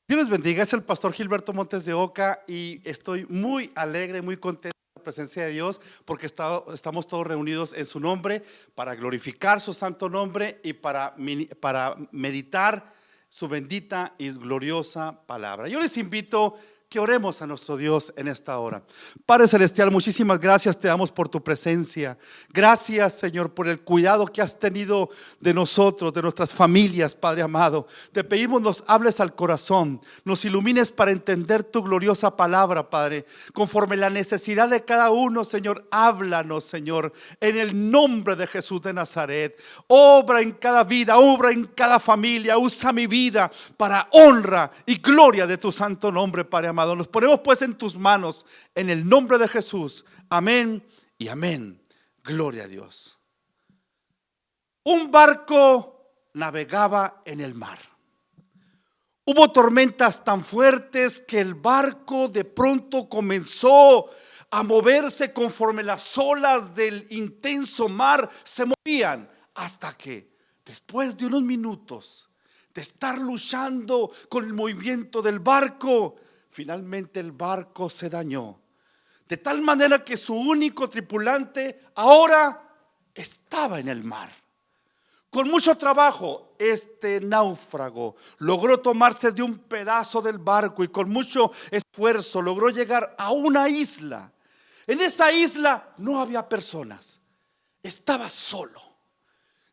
Dios les bendiga, es el pastor Gilberto Montes de Oca y estoy muy alegre, muy contento de la presencia de Dios porque estamos todos reunidos en su nombre para glorificar su santo nombre y para meditar su bendita y gloriosa palabra. Yo les invito que oremos a nuestro Dios en esta hora. Padre Celestial, muchísimas gracias te damos por tu presencia. Gracias, Señor, por el cuidado que has tenido de nosotros, de nuestras familias, Padre amado. Te pedimos nos hables al corazón, nos ilumines para entender tu gloriosa palabra, Padre. Conforme la necesidad de cada uno, Señor, háblanos, Señor, en el nombre de Jesús de Nazaret. Obra en cada vida, obra en cada familia. Usa mi vida para honra y gloria de tu santo nombre, Padre amado. Nos ponemos pues en tus manos, en el nombre de Jesús. Amén y amén. Gloria a Dios. Un barco navegaba en el mar. Hubo tormentas tan fuertes que el barco de pronto comenzó a moverse conforme las olas del intenso mar se movían, hasta que después de unos minutos de estar luchando con el movimiento del barco, finalmente el barco se dañó, de tal manera que su único tripulante ahora estaba en el mar. Con mucho trabajo, este náufrago logró tomarse de un pedazo del barco y con mucho esfuerzo logró llegar a una isla. En esa isla no había personas, estaba solo.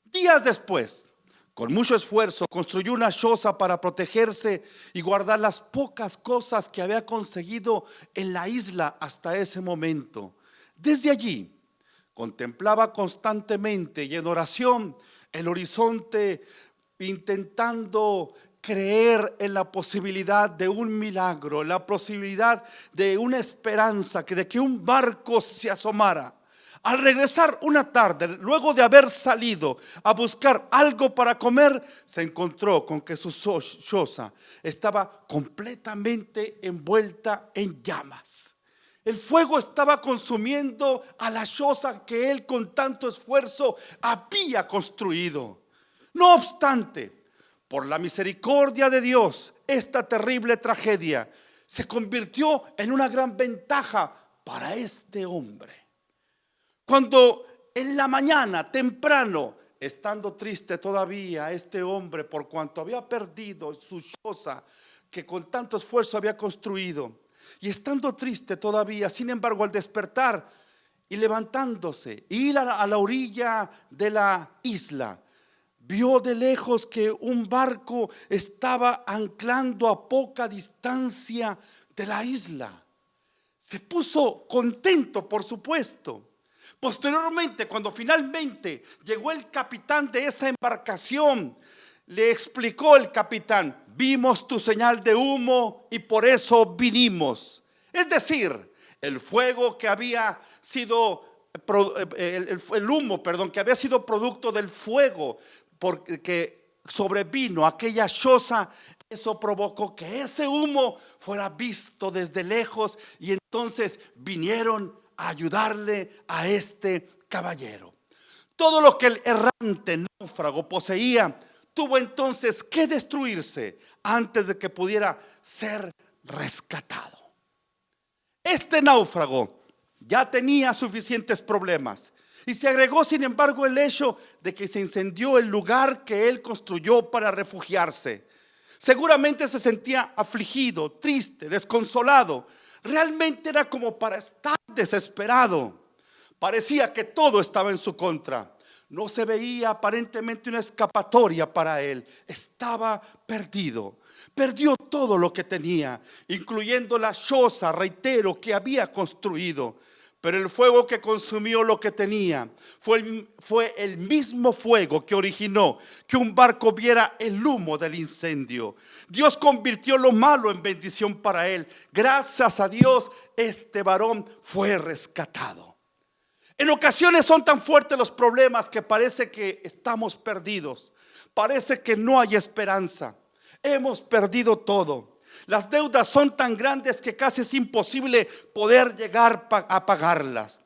Días después, con mucho esfuerzo, construyó una choza para protegerse y guardar las pocas cosas que había conseguido en la isla hasta ese momento. Desde allí, contemplaba constantemente y en oración el horizonte, intentando creer en la posibilidad de un milagro, la posibilidad de una esperanza, de que un barco se asomara. Al regresar una tarde, luego de haber salido a buscar algo para comer, se encontró con que su choza estaba completamente envuelta en llamas. El fuego estaba consumiendo a la choza que él con tanto esfuerzo había construido. No obstante, por la misericordia de Dios, esta terrible tragedia se convirtió en una gran ventaja para este hombre. Cuando en la mañana, temprano, estando triste todavía este hombre por cuanto había perdido su choza que con tanto esfuerzo había construido, y estando triste todavía, sin embargo, al despertar y levantándose, ir a la orilla de la isla, vio de lejos que un barco estaba anclando a poca distancia de la isla. Se puso contento, por supuesto. Posteriormente, cuando finalmente llegó el capitán de esa embarcación, le explicó el capitán: vimos tu señal de humo y por eso vinimos. Es decir, el fuego que había sido, el humo, perdón, que había sido producto del fuego porque sobrevino aquella choza, eso provocó que ese humo fuera visto desde lejos y entonces vinieron a ayudarle a este caballero. Todo lo que el errante náufrago poseía tuvo entonces que destruirse antes de que pudiera ser rescatado. Este náufrago ya tenía suficientes problemas y se agregó, sin embargo, el hecho de que se incendió el lugar que él construyó para refugiarse. Seguramente se sentía afligido, triste, desconsolado. Realmente era como para estar desesperado. Parecía que todo estaba en su contra. No se veía aparentemente una escapatoria para él. Estaba perdido. Perdió todo lo que tenía, incluyendo la choza, reitero, que había construido. Pero el fuego que consumió lo que tenía fue el mismo fuego que originó que un barco viera el humo del incendio. Dios convirtió lo malo en bendición para él. Gracias a Dios, este varón fue rescatado. En ocasiones son tan fuertes los problemas que parece que estamos perdidos. Parece que no hay esperanza. Hemos perdido todo. Las deudas son tan grandes que casi es imposible poder llegar a pagarlas.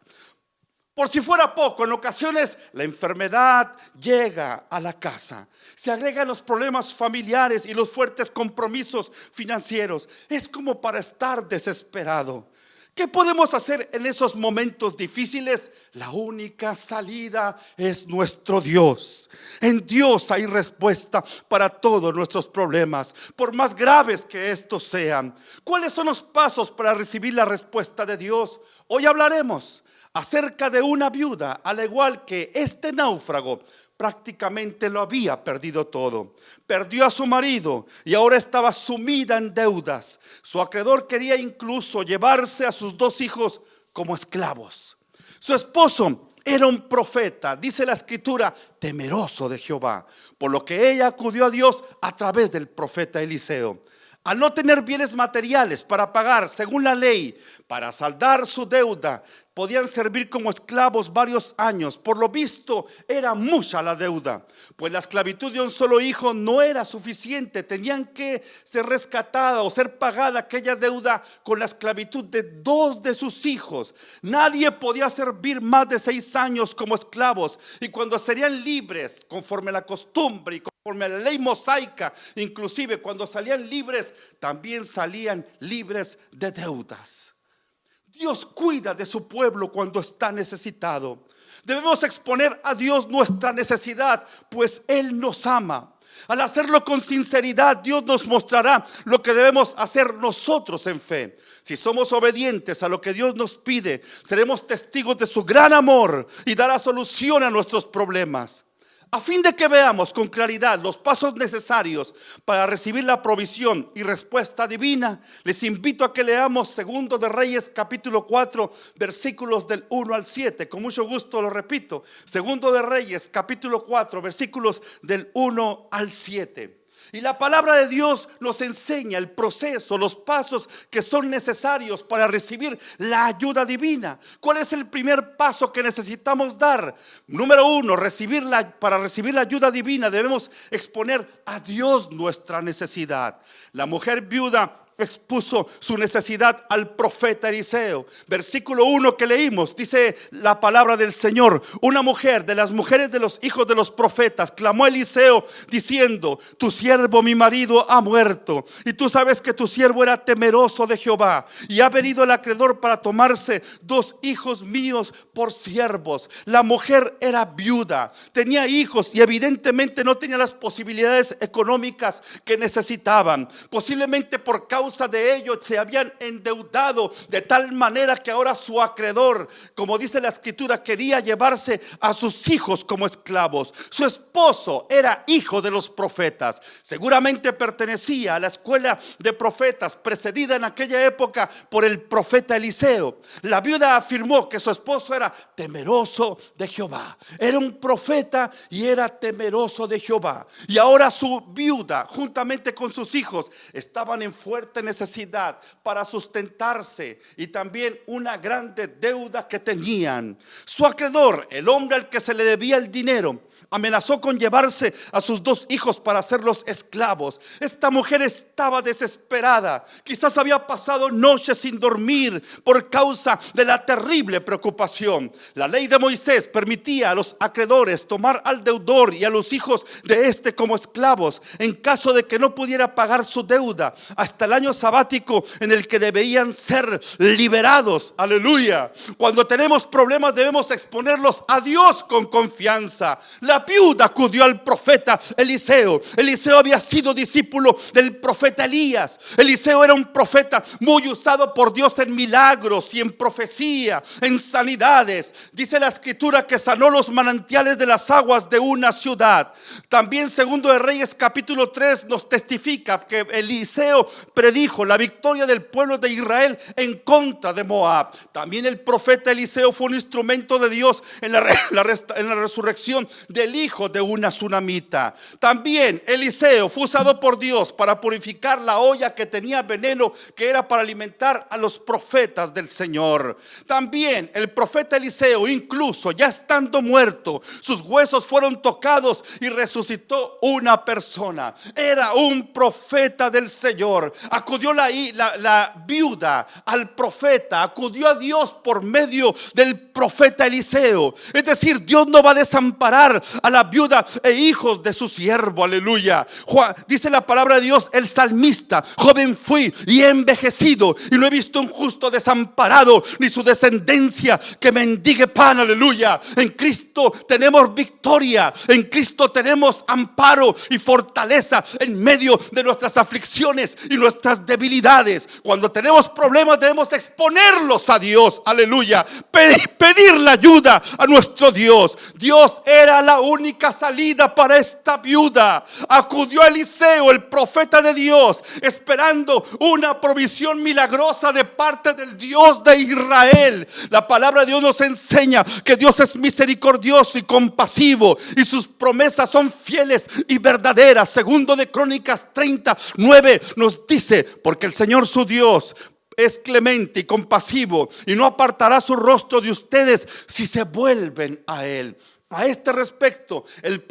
Por si fuera poco, en ocasiones la enfermedad llega a la casa. Se agregan los problemas familiares y los fuertes compromisos financieros. Es como para estar desesperado. ¿Qué podemos hacer en esos momentos difíciles? La única salida es nuestro Dios. En Dios hay respuesta para todos nuestros problemas, por más graves que estos sean. ¿Cuáles son los pasos para recibir la respuesta de Dios? Hoy hablaremos acerca de una viuda, al igual que este náufrago, prácticamente lo había perdido todo. Perdió a su marido y ahora estaba sumida en deudas. Su acreedor quería incluso llevarse a sus 2 hijos como esclavos. Su esposo era un profeta, dice la escritura, temeroso de Jehová, por lo que ella acudió a Dios a través del profeta Eliseo. Al no tener bienes materiales para pagar según la ley, para saldar su deuda, podían servir como esclavos varios años. Por lo visto era mucha la deuda, pues la esclavitud de un solo hijo no era suficiente. Tenían que ser rescatada o ser pagada aquella deuda con la esclavitud de 2 de sus hijos. Nadie podía servir más de 6 años como esclavos, y cuando serían libres conforme a la costumbre y conforme a la ley mosaica, inclusive cuando salían libres, también salían libres de deudas. Dios cuida de su pueblo cuando está necesitado. Debemos exponer a Dios nuestra necesidad, pues Él nos ama. Al hacerlo con sinceridad, Dios nos mostrará lo que debemos hacer nosotros en fe. Si somos obedientes a lo que Dios nos pide, seremos testigos de su gran amor y dará solución a nuestros problemas. A fin de que veamos con claridad los pasos necesarios para recibir la provisión y respuesta divina, les invito a que leamos Segundo de Reyes capítulo 4 versículos del 1 al 7. Con mucho gusto lo repito, Segundo de Reyes capítulo 4 versículos del 1 al 7. Y la palabra de Dios nos enseña el proceso, los pasos que son necesarios para recibir la ayuda divina. ¿Cuál es el primer paso que necesitamos dar? Número 1, para recibir la ayuda divina debemos exponer a Dios nuestra necesidad. La mujer viuda expuso su necesidad al profeta Eliseo. Versículo 1 que leímos, dice la palabra del Señor: una mujer de las mujeres de los hijos de los profetas clamó a Eliseo diciendo: tu siervo mi marido ha muerto, y tú sabes que tu siervo era temeroso de Jehová, y ha venido el acreedor para tomarse 2 hijos míos por siervos. La mujer era viuda, tenía hijos y evidentemente no tenía las posibilidades económicas que necesitaban. Posiblemente por causa de ello se habían endeudado de tal manera que ahora su acreedor, como dice la escritura, quería llevarse a sus hijos como esclavos. Su esposo era hijo de los profetas, seguramente pertenecía a la escuela de profetas precedida en aquella época por el profeta Eliseo. La viuda afirmó que su esposo era temeroso de Jehová, era un profeta y era temeroso de Jehová, y ahora su viuda juntamente con sus hijos estaban en fuerte necesidad para sustentarse y también una grande deuda que tenían. Su acreedor, el hombre al que se le debía el dinero, amenazó con llevarse a sus 2 hijos para hacerlos esclavos. Esta mujer estaba desesperada, quizás había pasado noches sin dormir por causa de la terrible preocupación. La ley de Moisés permitía a los acreedores tomar al deudor y a los hijos de este como esclavos en caso de que no pudiera pagar su deuda hasta el año sabático en el que debían ser liberados. Aleluya. Cuando tenemos problemas debemos exponerlos a Dios con confianza. La viuda acudió al profeta Eliseo. Eliseo había sido discípulo del profeta Elías. Eliseo era un profeta muy usado por Dios en milagros y en profecía, en sanidades. Dice la escritura que sanó los manantiales de las aguas de una ciudad. También Segundo de Reyes capítulo 3 nos testifica que Eliseo predijo la victoria del pueblo de Israel en contra de Moab. También el profeta Eliseo fue un instrumento de Dios en la resurrección del hijo de una tsunamita. También Eliseo fue usado por Dios para purificar la olla que tenía veneno, que era para alimentar a los profetas del Señor. También el profeta Eliseo, incluso ya estando muerto, sus huesos fueron tocados y resucitó una persona. Era un profeta del Señor. acudió la viuda al profeta, acudió a Dios por medio del profeta Eliseo. Es decir, Dios no va a desamparar a la viuda e hijos de su siervo, aleluya. Dice la palabra de Dios, el salmista: joven fui y he envejecido y no he visto un justo desamparado, ni su descendencia que mendigue pan, aleluya. En Cristo tenemos victoria, en Cristo tenemos amparo y fortaleza en medio de nuestras aflicciones y nuestras debilidades. Cuando tenemos problemas debemos exponerlos a Dios, aleluya, pedir la ayuda a nuestro Dios. Dios era la única salida para esta viuda. Acudió a Eliseo, el profeta de Dios, esperando una provisión milagrosa de parte del Dios de Israel. La palabra de Dios nos enseña que Dios es misericordioso y compasivo, y sus promesas son fieles y verdaderas. Segundo de Crónicas 30:9 nos dice: porque el Señor su Dios es clemente y compasivo, y no apartará su rostro de ustedes si se vuelven a Él. A este respecto, el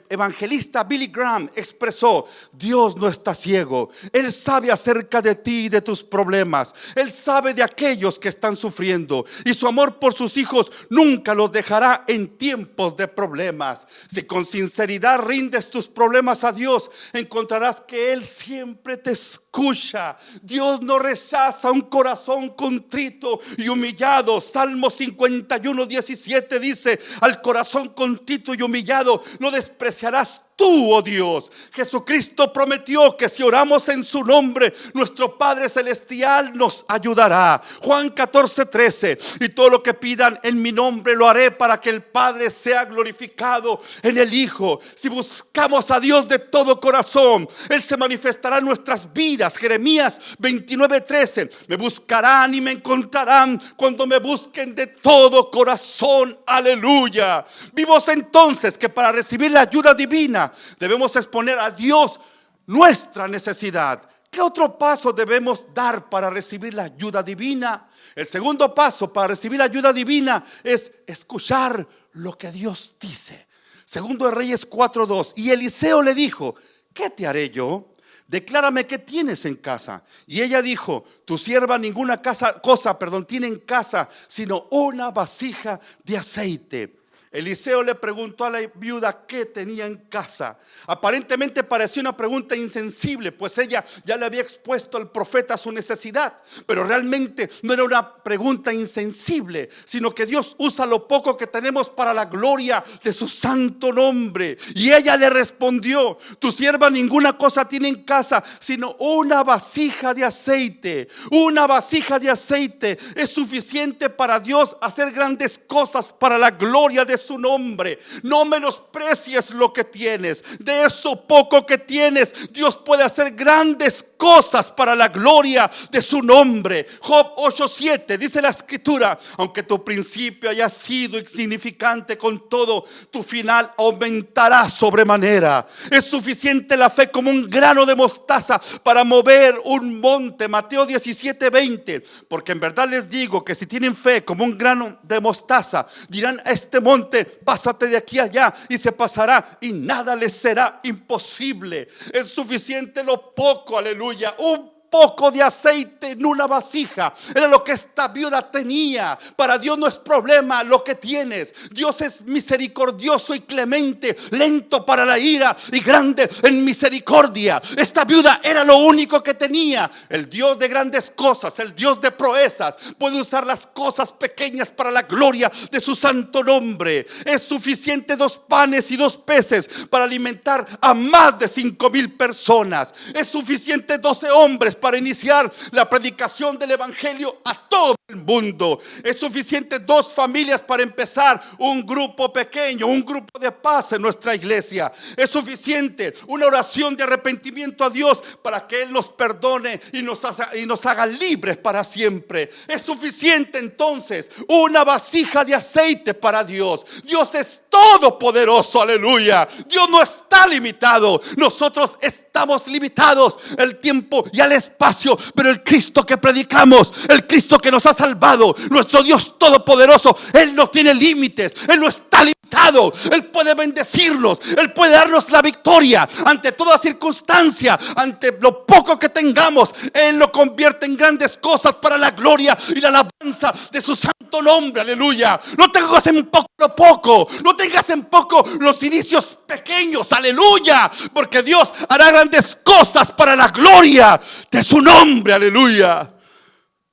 evangelista Billy Graham expresó: Dios no está ciego, Él sabe acerca de ti y de tus problemas. Él sabe de aquellos que están sufriendo, y su amor por sus hijos nunca los dejará en tiempos de problemas. Si con sinceridad rindes tus problemas a Dios, encontrarás que Él siempre te escucha. Dios no rechaza un corazón contrito y humillado. Salmo 51:17 dice: al corazón contrito y humillado no despreciarás tú, oh Dios. Jesucristo prometió que si oramos en su nombre, nuestro Padre Celestial nos ayudará. Juan 14:13: y todo lo que pidan en mi nombre lo haré, para que el Padre sea glorificado en el Hijo. Si buscamos a Dios de todo corazón, Él se manifestará en nuestras vidas. Jeremías 29:13: me buscarán y me encontrarán cuando me busquen de todo corazón. Aleluya. Vimos entonces que para recibir la ayuda divina debemos exponer a Dios nuestra necesidad. ¿Qué otro paso debemos dar para recibir la ayuda divina? El segundo paso para recibir la ayuda divina es escuchar lo que Dios dice. Segundo de Reyes 4:2: y Eliseo le dijo: ¿qué te haré yo? Declárame qué tienes en casa. Y ella dijo: tu sierva ninguna cosa tiene en casa, sino una vasija de aceite. Eliseo le preguntó a la viuda qué tenía en casa. Aparentemente parecía una pregunta insensible, pues ella ya le había expuesto al profeta su necesidad. Pero realmente no era una pregunta insensible, sino que Dios usa lo poco que tenemos para la gloria de su santo nombre. Y ella le respondió: tu sierva ninguna cosa tiene en casa, sino una vasija de aceite. Una vasija de aceite es suficiente para Dios hacer grandes cosas para la gloria de su nombre. No menosprecies lo que tienes. De eso poco que tienes, Dios puede hacer grandes cosas para la gloria de su nombre. Job 8:7 dice la escritura: aunque tu principio haya sido insignificante, con todo tu final aumentará sobremanera. Es suficiente la fe como un grano de mostaza para mover un monte. Mateo 17:20: porque en verdad les digo que si tienen fe como un grano de mostaza, dirán a este monte: pásate de aquí a allá, y se pasará, y nada les será imposible. Es suficiente lo poco, aleluya, un poco de aceite en una vasija. Era lo que esta viuda tenía. Para Dios no es problema lo que tienes. Dios es misericordioso y clemente, lento para la ira y grande en misericordia. Esta viuda era lo único que tenía. El Dios de grandes cosas, el Dios de proezas, puede usar las cosas pequeñas para la gloria de su santo nombre. Es suficiente 2 panes y 2 peces para alimentar a más de 5,000 personas. Es suficiente 12 hombres para iniciar la predicación del evangelio a todo el mundo. Es suficiente 2 familias para empezar un grupo pequeño, un grupo de paz en nuestra iglesia. Es suficiente una oración de arrepentimiento a Dios para que Él nos perdone y nos haga libres para siempre. Es suficiente entonces una vasija de aceite para Dios. Dios es todopoderoso, aleluya. Dios no está limitado. Nosotros estamos limitados el tiempo y al espacio, pero el Cristo que predicamos, el Cristo que nos ha salvado, nuestro Dios todopoderoso, Él no tiene límites. Él no está está limitado. Él puede bendecirnos, Él puede darnos la victoria ante toda circunstancia, ante lo poco que tengamos. Él lo convierte en grandes cosas para la gloria y la alabanza de su santo nombre. Aleluya. No tengas en poco lo poco, no tengas en poco los inicios pequeños. Aleluya, porque Dios hará grandes cosas para la gloria de su nombre. Aleluya.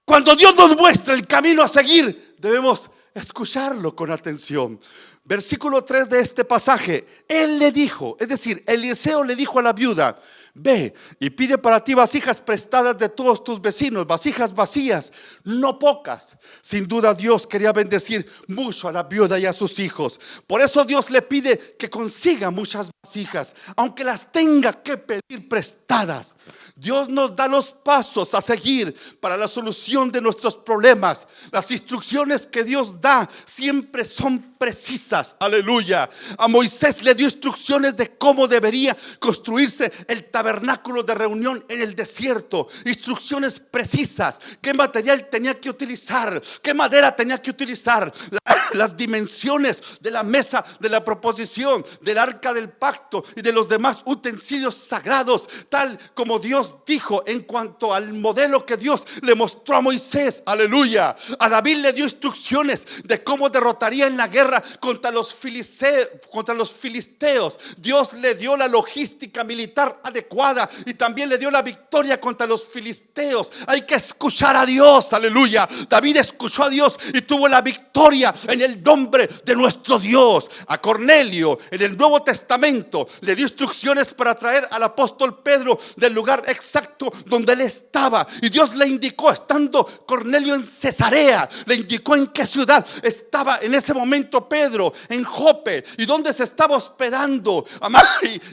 Cuando Dios nos muestra el camino a seguir, debemos escucharlo con atención. Versículo 3 de este pasaje. Él le dijo, es decir, Eliseo le dijo a la viuda: ve y pide para ti vasijas prestadas de todos tus vecinos, vasijas vacías, no pocas. Sin duda Dios quería bendecir mucho a la viuda y a sus hijos. Por eso Dios le pide que consiga muchas vasijas, aunque las tenga que pedir prestadas. Dios nos da los pasos a seguir para la solución de nuestros problemas. Las instrucciones que Dios da siempre son precisas. Aleluya. A Moisés le dio instrucciones de cómo debería construirse el tabernáculo de reunión en el desierto. Instrucciones precisas. Qué material tenía que utilizar, qué madera tenía que utilizar, las dimensiones de la mesa de la proposición, del arca del pacto y de los demás utensilios sagrados, tal como Dios dijo en cuanto al modelo que Dios le mostró a Moisés. Aleluya. A David le dio instrucciones de cómo derrotaría en la guerra contra los filisteos. Dios le dio la logística militar adecuada y también le dio la victoria contra los filisteos. Hay que escuchar a Dios. Aleluya. David escuchó a Dios y tuvo la victoria en el nombre de nuestro Dios. A Cornelio en el Nuevo Testamento le dio instrucciones para traer al apóstol Pedro del lugar exacto donde él estaba, y Dios le indicó, estando Cornelio en Cesarea, le indicó en qué ciudad estaba en ese momento Pedro, en Jope, y dónde se estaba hospedando,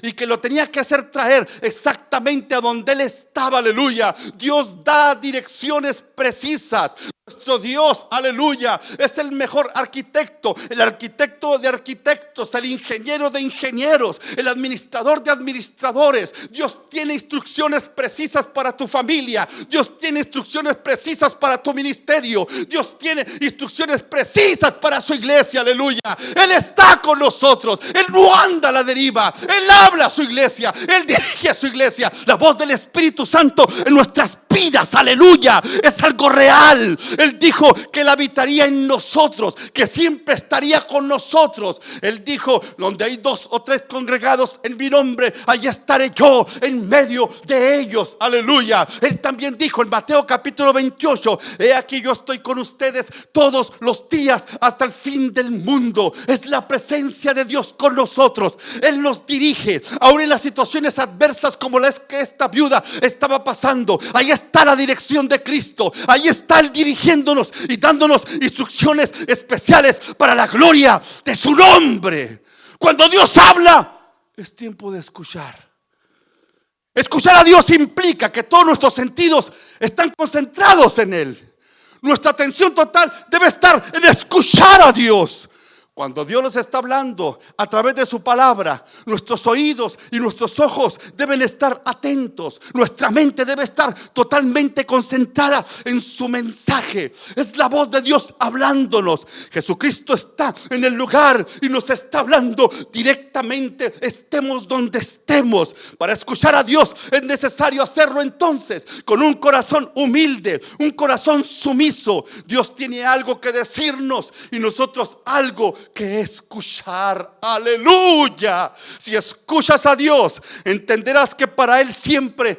y que lo tenía que hacer traer exactamente a donde él estaba. Aleluya. Dios da direcciones precisas. Nuestro Dios, aleluya, es el mejor arquitecto, el arquitecto de arquitectos, el ingeniero de ingenieros, el administrador de administradores. Dios tiene instrucciones precisas para tu familia. Dios tiene instrucciones precisas para tu ministerio. Dios tiene instrucciones precisas para su iglesia, aleluya. Él está con nosotros. Él no anda a la deriva. Él habla a su iglesia. Él dirige a su iglesia. La voz del Espíritu Santo en nuestras vidas, aleluya, es algo real. Él dijo que Él habitaría en nosotros, que siempre estaría con nosotros. Él dijo: donde hay 2 o 3 congregados en mi nombre, allí estaré yo en medio de ellos. Aleluya. Él también dijo en Mateo capítulo 28: he aquí yo estoy con ustedes todos los días hasta el fin del mundo. Es la presencia de Dios con nosotros. Él nos dirige, aún en las situaciones adversas como las que esta viuda estaba pasando. Ahí está la dirección de Cristo. Ahí está Él dirigiéndonos y dándonos instrucciones especiales para la gloria de su nombre. Cuando Dios habla, es tiempo de escuchar. Escuchar a Dios implica que todos nuestros sentidos están concentrados en Él. Nuestra atención total debe estar en escuchar a Dios. Cuando Dios nos está hablando a través de su palabra, nuestros oídos y nuestros ojos deben estar atentos. Nuestra mente debe estar totalmente concentrada en su mensaje. Es la voz de Dios hablándonos. Jesucristo está en el lugar y nos está hablando directamente, estemos donde estemos. Para escuchar a Dios es necesario hacerlo entonces con un corazón humilde, un corazón sumiso. Dios tiene algo que decirnos y nosotros algo que escuchar. Aleluya. Si escuchas a Dios, entenderás que para Él siempre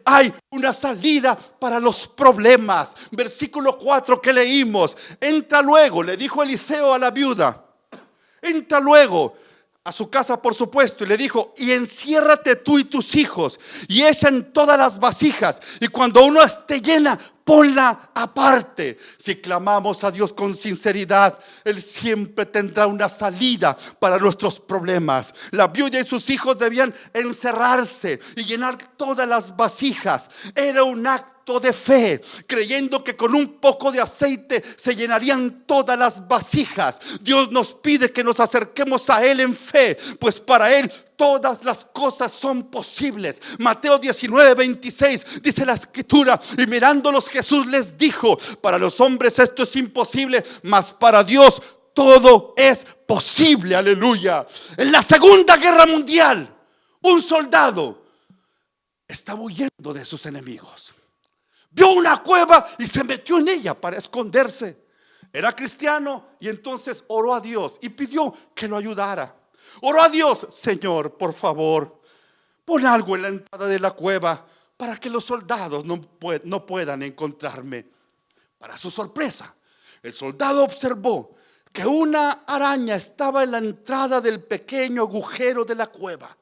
hay una salida para los problemas. Versículo 4 que leímos: entra luego, le dijo Eliseo a la viuda, entra luego a su casa, por supuesto, y le dijo: y enciérrate tú y tus hijos y echan todas las vasijas, y cuando uno esté llena, ponla aparte. Si clamamos a Dios con sinceridad, Él siempre tendrá una salida para nuestros problemas. La viuda y sus hijos debían encerrarse y llenar todas las vasijas. Era un acto de fe, creyendo que con un poco de aceite se llenarían todas las vasijas. Dios nos pide que nos acerquemos a Él en fe, pues para Él todas las cosas son posibles. Mateo 19:26 dice la escritura: y mirándolos Jesús les dijo: para los hombres esto es imposible, mas para Dios todo es posible, aleluya. En la Segunda Guerra Mundial, un soldado estaba huyendo de sus enemigos. Vio una cueva y se metió en ella para esconderse. Era cristiano y entonces oró a Dios y pidió que lo ayudara. Oró a Dios: Señor, por favor, pon algo en la entrada de la cueva para que los soldados no puedan encontrarme. Para su sorpresa, el soldado observó que una araña estaba en la entrada del pequeño agujero de la cueva.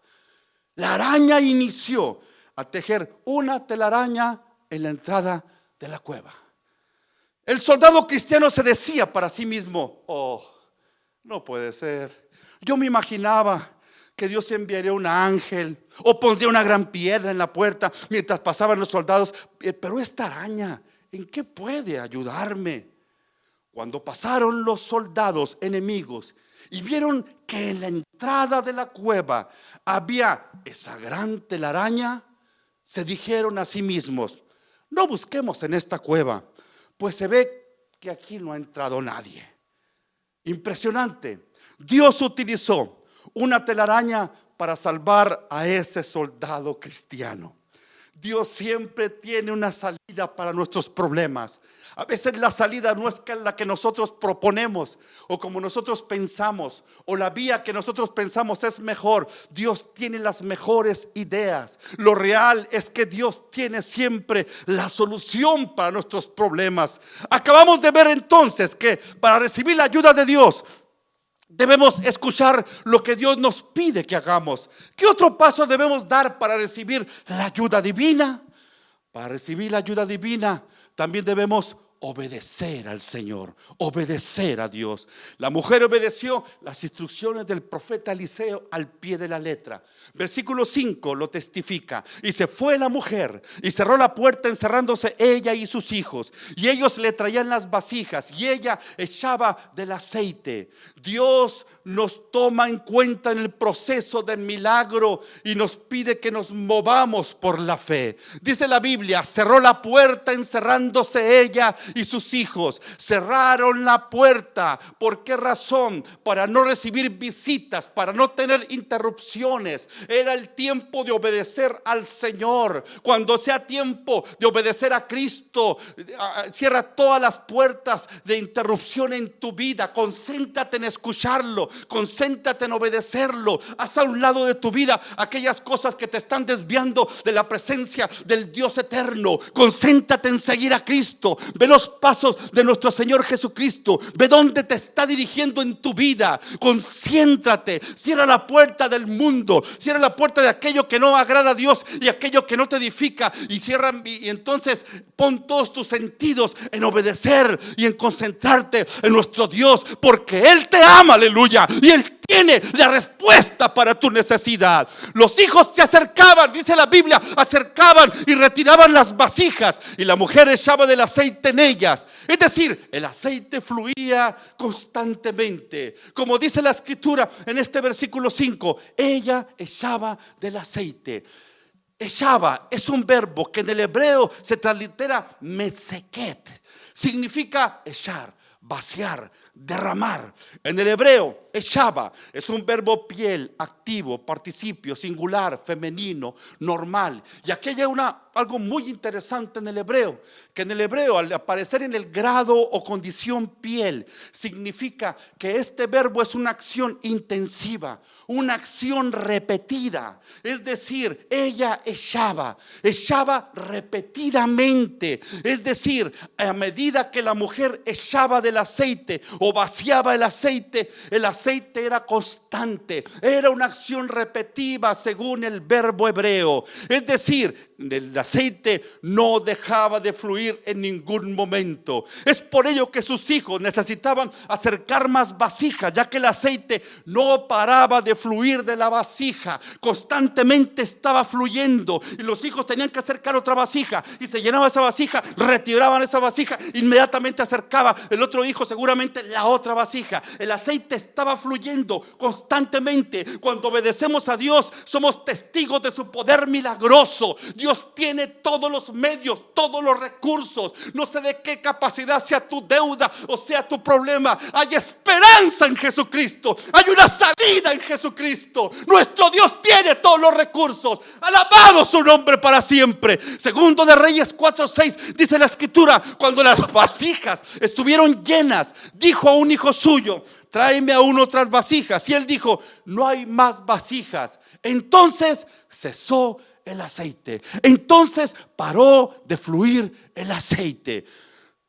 La araña inició a tejer una telaraña en la entrada de la cueva. El soldado cristiano se decía para sí mismo: oh, no puede ser. Yo me imaginaba que Dios enviaría un ángel o pondría una gran piedra en la puerta mientras pasaban los soldados. Pero esta araña, ¿en qué puede ayudarme? Cuando pasaron los soldados enemigos y vieron que en la entrada de la cueva había esa gran telaraña, se dijeron a sí mismos: no busquemos en esta cueva, pues se ve que aquí no ha entrado nadie. Impresionante. Dios utilizó una telaraña para salvar a ese soldado cristiano. Dios siempre tiene una salida para nuestros problemas. A veces la salida no es la que nosotros proponemos o como nosotros pensamos, o la vía que nosotros pensamos es mejor. Dios tiene las mejores ideas. Lo real es que Dios tiene siempre la solución para nuestros problemas. Acabamos de ver entonces que para recibir la ayuda de Dios debemos escuchar lo que Dios nos pide que hagamos. ¿Qué otro paso debemos dar para recibir la ayuda divina? Para recibir la ayuda divina también debemos obedecer al Señor, obedecer a Dios. La mujer obedeció las instrucciones del profeta Eliseo al pie de la letra. Versículo 5 lo testifica. Y se fue la mujer y cerró la puerta, encerrándose ella y sus hijos. Y ellos le traían las vasijas y ella echaba del aceite. Dios nos toma en cuenta en el proceso del milagro y nos pide que nos movamos por la fe. Dice la Biblia: cerró la puerta, encerrándose ella y sus hijos. Cerraron la puerta. ¿Por qué razón? Para no recibir visitas, para no tener interrupciones. Era el tiempo de obedecer al Señor. Cuando sea tiempo de obedecer a Cristo, cierra todas las puertas de interrupción en tu vida. Concéntrate en escucharlo, concéntrate en obedecerlo. Haz a un lado de tu vida aquellas cosas que te están desviando de la presencia del Dios eterno. Concéntrate en seguir a Cristo. Ve los pasos de nuestro Señor Jesucristo. Ve dónde te está dirigiendo en tu vida. Concéntrate. Cierra la puerta del mundo. Cierra la puerta de aquello que no agrada a Dios y aquello que no te edifica. Y entonces pon todos tus sentidos en obedecer y en concentrarte en nuestro Dios, porque Él te ama, aleluya, y Él tiene la respuesta para tu necesidad. Los hijos se acercaban, dice la Biblia, acercaban y retiraban las vasijas, y la mujer echaba del aceite en ellas. Es decir, el aceite fluía constantemente. Como dice la escritura en este versículo 5, ella echaba del aceite. Echaba es un verbo que en el hebreo se translitera metzeket. Significa echar, vaciar, derramar. En el hebreo, echaba es un verbo piel, activo, participio, singular, femenino, normal. Y aquí hay algo muy interesante en el hebreo, que en el hebreo, al aparecer en el grado o condición piel, significa que este verbo es una acción intensiva, una acción repetida. Es decir, ella echaba repetidamente. Es decir, a medida que la mujer echaba del aceite o vaciaba el aceite era constante, era una acción repetitiva según el verbo hebreo. Es decir, el aceite no dejaba de fluir en ningún momento. Es por ello que sus hijos necesitaban acercar más vasijas, ya que el aceite no paraba de fluir de la vasija, constantemente estaba fluyendo, y los hijos tenían que acercar otra vasija, y se llenaba esa vasija, retiraban esa vasija, inmediatamente acercaba el otro hijo seguramente la otra vasija. El aceite estaba fluyendo constantemente. Cuando obedecemos a Dios, somos testigos de su poder milagroso. Dios Dios tiene todos los medios, todos los recursos. No sé de qué capacidad sea tu deuda o sea tu problema. Hay esperanza en Jesucristo. Hay una salida en Jesucristo. Nuestro Dios tiene todos los recursos. Alabado su nombre para siempre. Segundo de Reyes 4:6 dice la escritura: cuando las vasijas estuvieron llenas, dijo a un hijo suyo: tráeme aún otras vasijas. Y él dijo: no hay más vasijas. Entonces cesó el aceite. Entonces paró de fluir el aceite.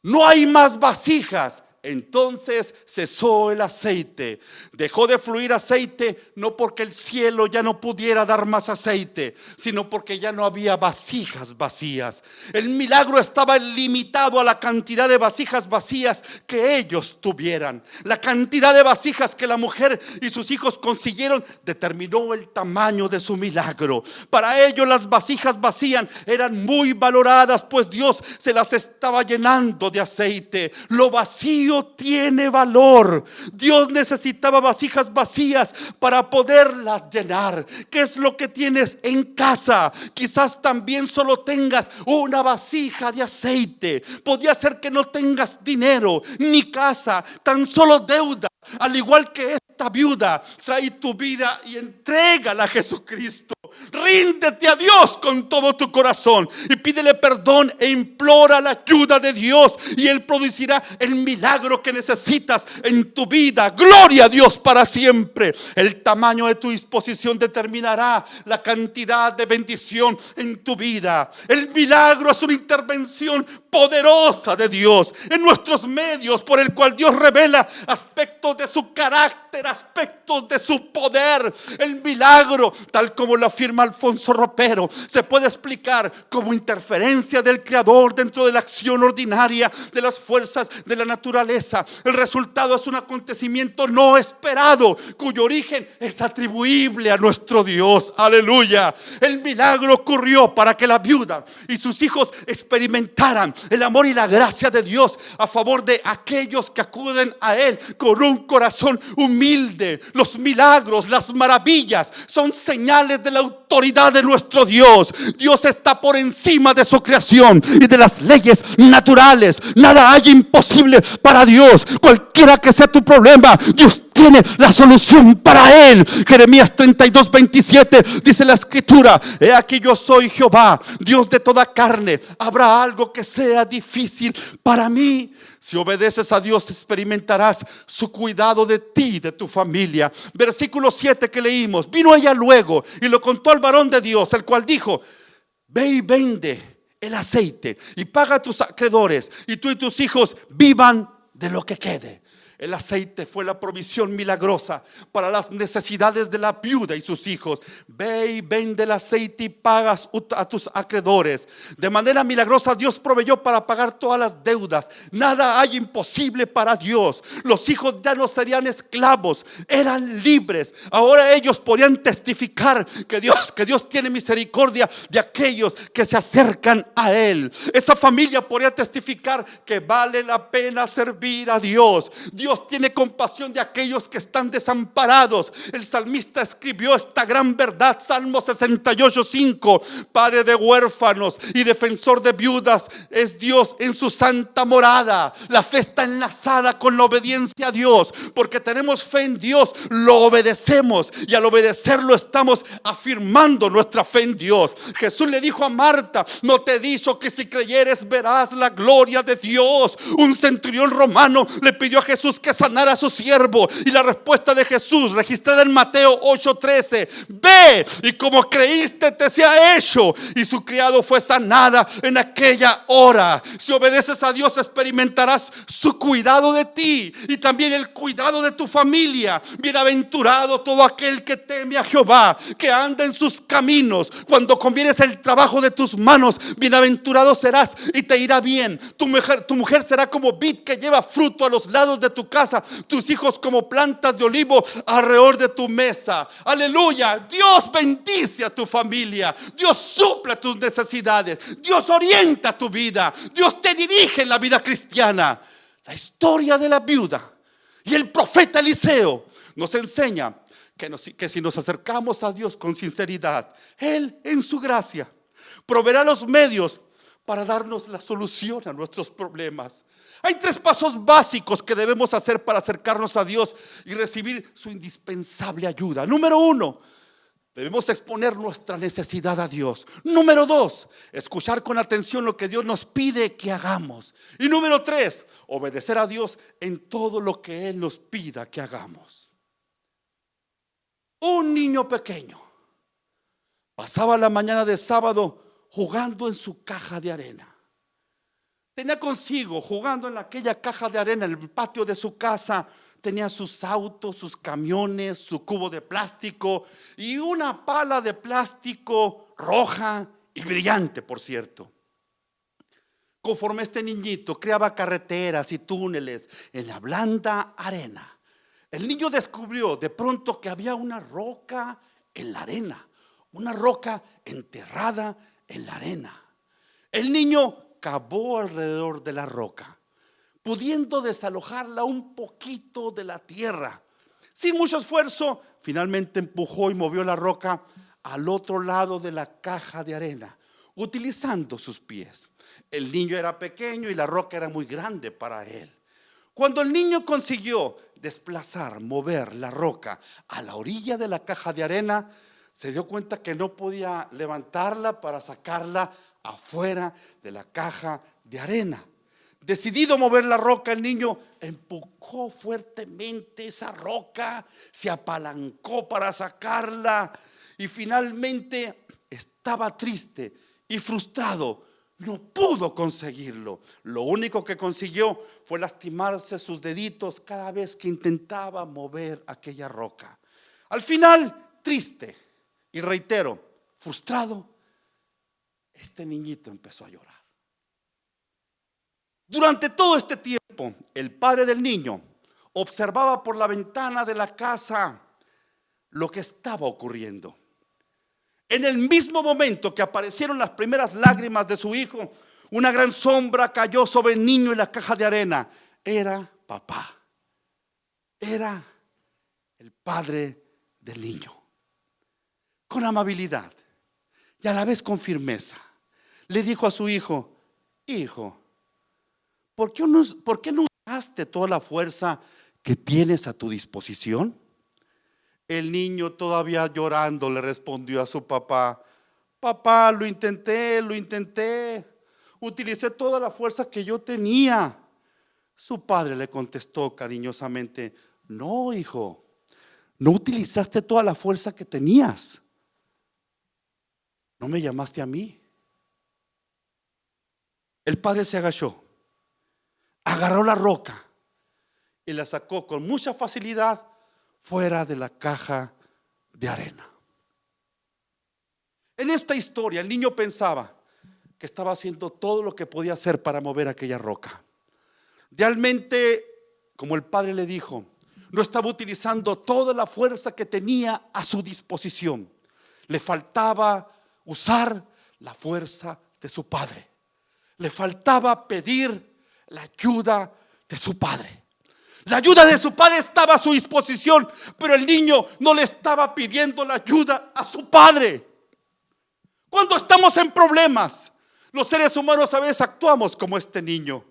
No hay más vasijas. Entonces cesó el aceite. Dejó de fluir aceite, no porque el cielo ya no pudiera dar más aceite, sino porque ya no había vasijas vacías. El milagro estaba limitado a la cantidad de vasijas vacías que ellos tuvieran. La cantidad de vasijas que la mujer y sus hijos consiguieron determinó el tamaño de su milagro. Para ellos las vasijas vacías eran muy valoradas, pues Dios se las estaba llenando de aceite. Lo vacío tiene valor. Dios necesitaba vasijas vacías para poderlas llenar. ¿Qué es lo que tienes en casa? Quizás también solo tengas una vasija de aceite. Podría ser que no tengas dinero ni casa, tan solo deuda. Al igual que esta viuda, trae tu vida y entrégala a Jesucristo. Ríndete a Dios con todo tu corazón y pídele perdón e implora la ayuda de Dios, y Él producirá el milagro que necesitas en tu vida. Gloria a Dios para siempre. El tamaño de tu disposición determinará la cantidad de bendición en tu vida. El milagro es una intervención poderosa de Dios en nuestros medios, por el cual Dios revela aspectos de su carácter, aspectos de su poder. El milagro, tal como lo afirma Alfonso Ropero, se puede explicar como interferencia del Creador dentro de la acción ordinaria de las fuerzas de la naturaleza. El resultado es un acontecimiento no esperado, cuyo origen es atribuible a nuestro Dios. Aleluya. El milagro ocurrió para que la viuda y sus hijos experimentaran el amor y la gracia de Dios a favor de aquellos que acuden a Él con un corazón humilde. Los milagros, las maravillas son señales de la autoridad de nuestro Dios. Dios está por encima de su creación y de las leyes naturales. Nada hay imposible para Dios. Cualquiera que sea tu problema, Dios tiene la solución para él. Jeremías 32:27 dice la escritura: he aquí yo soy Jehová, Dios de toda carne. ¿Habrá algo que sea difícil para mí? Si obedeces a Dios, experimentarás su cuidado de ti, de tu familia. Versículo 7 que leímos: vino ella luego y lo contó al varón de Dios, el cual dijo: ve y vende el aceite y paga a tus acreedores, y tú y tus hijos vivan de lo que quede. El aceite fue la provisión milagrosa para las necesidades de la viuda y sus hijos. Ve y vende el aceite y pagas a tus acreedores. De manera milagrosa Dios proveyó para pagar todas las deudas. Nada hay imposible para Dios. Los hijos ya no serían esclavos, eran libres. Ahora ellos podían testificar que Dios tiene misericordia de aquellos que se acercan a Él. Esa familia podría testificar que vale la pena servir a Dios. Dios tiene compasión de aquellos que están desamparados. El salmista escribió esta gran verdad, Salmo 68:5: Padre de huérfanos y defensor de viudas es Dios en su santa morada. La fe está enlazada con la obediencia a Dios, porque tenemos fe en Dios, lo obedecemos, y al obedecerlo estamos afirmando nuestra fe en Dios. Jesús le dijo a Marta: no te he dicho que si creyeres verás la gloria de Dios. Un centurión romano le pidió a Jesús que sanara a su siervo, y la respuesta de Jesús, registrada en Mateo 8:13: ve y como creíste te sea hecho. Y su criado fue sanada en aquella hora. Si obedeces a Dios, experimentarás su cuidado de ti y también el cuidado de tu familia. Bienaventurado todo aquel que teme a Jehová, que anda en sus caminos. Cuando convienes el trabajo de tus manos, bienaventurado serás y te irá bien. Tu mujer será como vid que lleva fruto a los lados de tu casa, tus hijos como plantas de olivo alrededor de tu mesa. Aleluya. Dios bendice a tu familia. Dios suple tus necesidades. Dios orienta tu vida. Dios te dirige en la vida cristiana. La historia de la viuda y el profeta Eliseo nos enseña que si nos acercamos a Dios con sinceridad, Él en su gracia proveerá los medios para darnos la solución a nuestros problemas. Hay 3 pasos básicos que debemos hacer para acercarnos a Dios y recibir su indispensable ayuda. Número 1, debemos exponer nuestra necesidad a Dios. Número 2, escuchar con atención lo que Dios nos pide que hagamos. Y número 3, obedecer a Dios en todo lo que Él nos pida que hagamos. Un niño pequeño pasaba la mañana de sábado jugando en su caja de arena. Tenía consigo, jugando en aquella caja de arena, en el patio de su casa, tenía sus autos, sus camiones, su cubo de plástico y una pala de plástico roja y brillante, por cierto. Conforme este niñito creaba carreteras y túneles en la blanda arena, el niño descubrió de pronto que había una roca en la arena, una roca enterrada en la arena. El niño cavó alrededor de la roca, pudiendo desalojarla un poquito de la tierra. Sin mucho esfuerzo, finalmente empujó y movió la roca al otro lado de la caja de arena, utilizando sus pies. El niño era pequeño y la roca era muy grande para él. Cuando el niño consiguió desplazar, mover la roca a la orilla de la caja de arena, se dio cuenta que no podía levantarla para sacarla afuera de la caja de arena. Decidido a mover la roca, el niño empujó fuertemente esa roca, se apalancó para sacarla y finalmente estaba triste y frustrado. No pudo conseguirlo. Lo único que consiguió fue lastimarse sus deditos cada vez que intentaba mover aquella roca. Al final, triste y reitero, frustrado, este niñito empezó a llorar. Durante todo este tiempo, el padre del niño observaba por la ventana de la casa lo que estaba ocurriendo. En el mismo momento que aparecieron las primeras lágrimas de su hijo, una gran sombra cayó sobre el niño en la caja de arena. Era papá. Era el padre del niño. Con amabilidad y a la vez con firmeza, le dijo a su hijo: hijo, ¿por qué no usaste toda la fuerza que tienes a tu disposición? El niño, todavía llorando, le respondió a su papá: papá, lo intenté, utilicé toda la fuerza que yo tenía. Su padre le contestó cariñosamente: no, hijo, no utilizaste toda la fuerza que tenías. ¿No me llamaste a mí? El padre se agachó, agarró la roca y la sacó con mucha facilidad fuera de la caja de arena. En esta historia el niño pensaba que estaba haciendo todo lo que podía hacer para mover aquella roca. Realmente, como el padre le dijo, no estaba utilizando toda la fuerza que tenía a su disposición. Le faltaba usar la fuerza de su padre. Le faltaba pedir la ayuda de su padre. La ayuda de su padre estaba a su disposición, pero el niño no le estaba pidiendo la ayuda a su padre. Cuando estamos en problemas, los seres humanos a veces actuamos como este niño.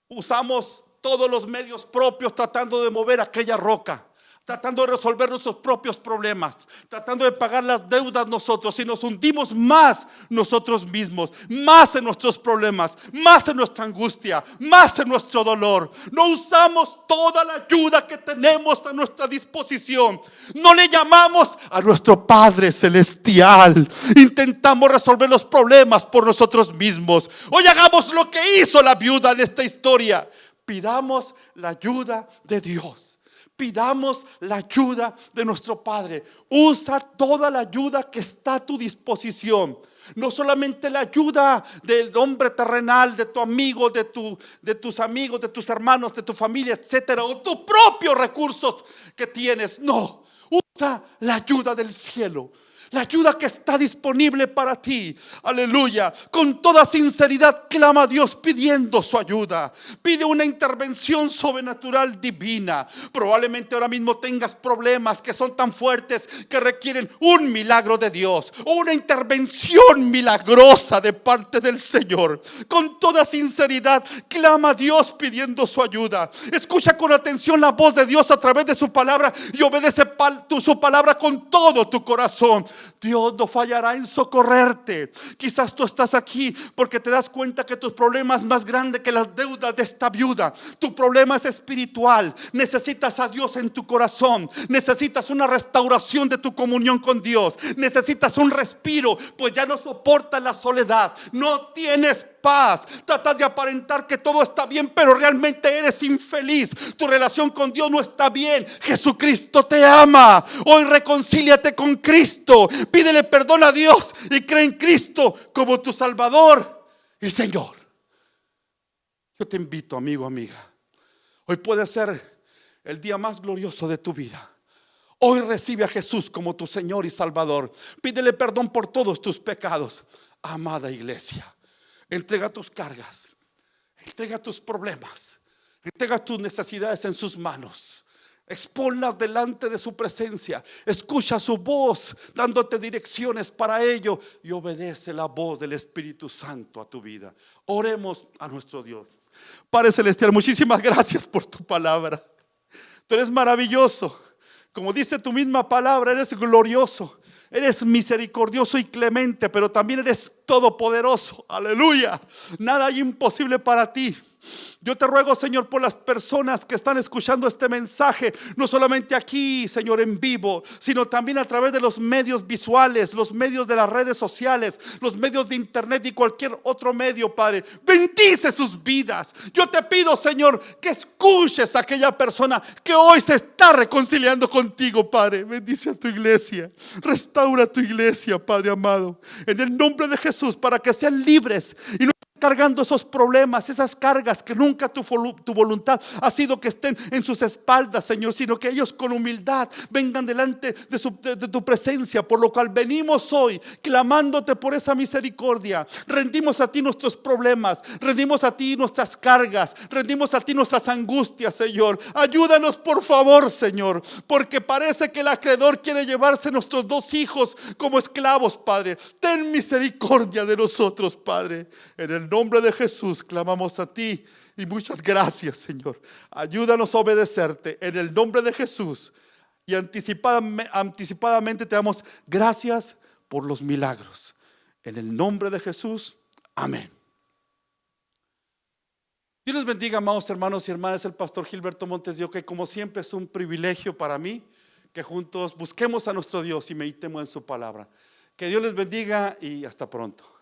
Usamos todos los medios propios tratando de mover aquella roca, tratando de resolver nuestros propios problemas, tratando de pagar las deudas nosotros, y nos hundimos más nosotros mismos, más en nuestros problemas, más en nuestra angustia, más en nuestro dolor. No usamos toda la ayuda que tenemos a nuestra disposición. No le llamamos a nuestro Padre Celestial. Intentamos resolver los problemas por nosotros mismos. Hoy hagamos lo que hizo la viuda de esta historia. Pidamos la ayuda de Dios. Pidamos la ayuda de nuestro Padre. Usa toda la ayuda que está a tu disposición. No solamente la ayuda del hombre terrenal, de tu amigo, de tus amigos, de tus hermanos, de tu familia, etcétera, o tus propios recursos que tienes. No, usa la ayuda del cielo. La ayuda que está disponible para ti. Aleluya. Con toda sinceridad clama a Dios pidiendo su ayuda. Pide una intervención sobrenatural divina. Probablemente ahora mismo tengas problemas que son tan fuertes que requieren un milagro de Dios, o una intervención milagrosa de parte del Señor. Con toda sinceridad clama a Dios pidiendo su ayuda. Escucha con atención la voz de Dios a través de su palabra y obedece su palabra con todo tu corazón. Dios no fallará en socorrerte. Quizás tú estás aquí porque te das cuenta que tu problema es más grande que las deudas de esta viuda. Tu problema es espiritual. Necesitas a Dios en tu corazón. Necesitas una restauración de tu comunión con Dios. Necesitas un respiro, pues ya no soportas la soledad. No tienes paz. Tratas de aparentar que todo está bien, pero realmente eres infeliz. Tu relación con Dios no está bien. Jesucristo te ama. Hoy reconcíliate con Cristo. Pídele perdón a Dios y cree en Cristo como tu Salvador y Señor. Yo te invito, amigo, amiga. Hoy puede ser el día más glorioso de tu vida. Hoy recibe a Jesús como tu Señor y Salvador. Pídele perdón por todos tus pecados. Amada iglesia, entrega tus cargas, entrega tus problemas, entrega tus necesidades en sus manos. Exponlas delante de su presencia. Escucha su voz dándote direcciones para ello y obedece la voz del Espíritu Santo a tu vida. Oremos a nuestro Dios. Padre Celestial, muchísimas gracias por tu palabra. Tú eres maravilloso. Como dice tu misma palabra, eres glorioso. Eres misericordioso y clemente, pero también eres todopoderoso. Aleluya. Nada hay imposible para ti. Yo te ruego, Señor, por las personas que están escuchando este mensaje, no solamente aquí, Señor, en vivo, sino también a través de los medios visuales, los medios de las redes sociales, los medios de internet y cualquier otro medio, Padre. Bendice sus vidas. Yo te pido, Señor, que escuches a aquella persona que hoy se está reconciliando contigo, Padre. Bendice a tu iglesia. Restaura tu iglesia, Padre amado, en el nombre de Jesús, para que sean libres y no cargando esos problemas, esas cargas que nunca tu voluntad ha sido que estén en sus espaldas, Señor, sino que ellos con humildad vengan delante de tu presencia, por lo cual venimos hoy clamándote por esa misericordia. Rendimos a ti nuestros problemas, rendimos a ti nuestras cargas, rendimos a ti nuestras angustias, Señor. Ayúdanos por favor, Señor, porque parece que el acreedor quiere llevarse nuestros 2 hijos como esclavos, Padre. Ten misericordia de nosotros, Padre. En el nombre de Jesús clamamos a ti y muchas gracias, Señor. Ayúdanos a obedecerte en el nombre de Jesús. Y anticipadamente te damos gracias por los milagros. En el nombre de Jesús, amén. Dios les bendiga, amados hermanos y hermanas. El pastor Gilberto Montes de Oca, y como siempre es un privilegio para mí que juntos busquemos a nuestro Dios y meditemos en su palabra. Que Dios les bendiga y hasta pronto.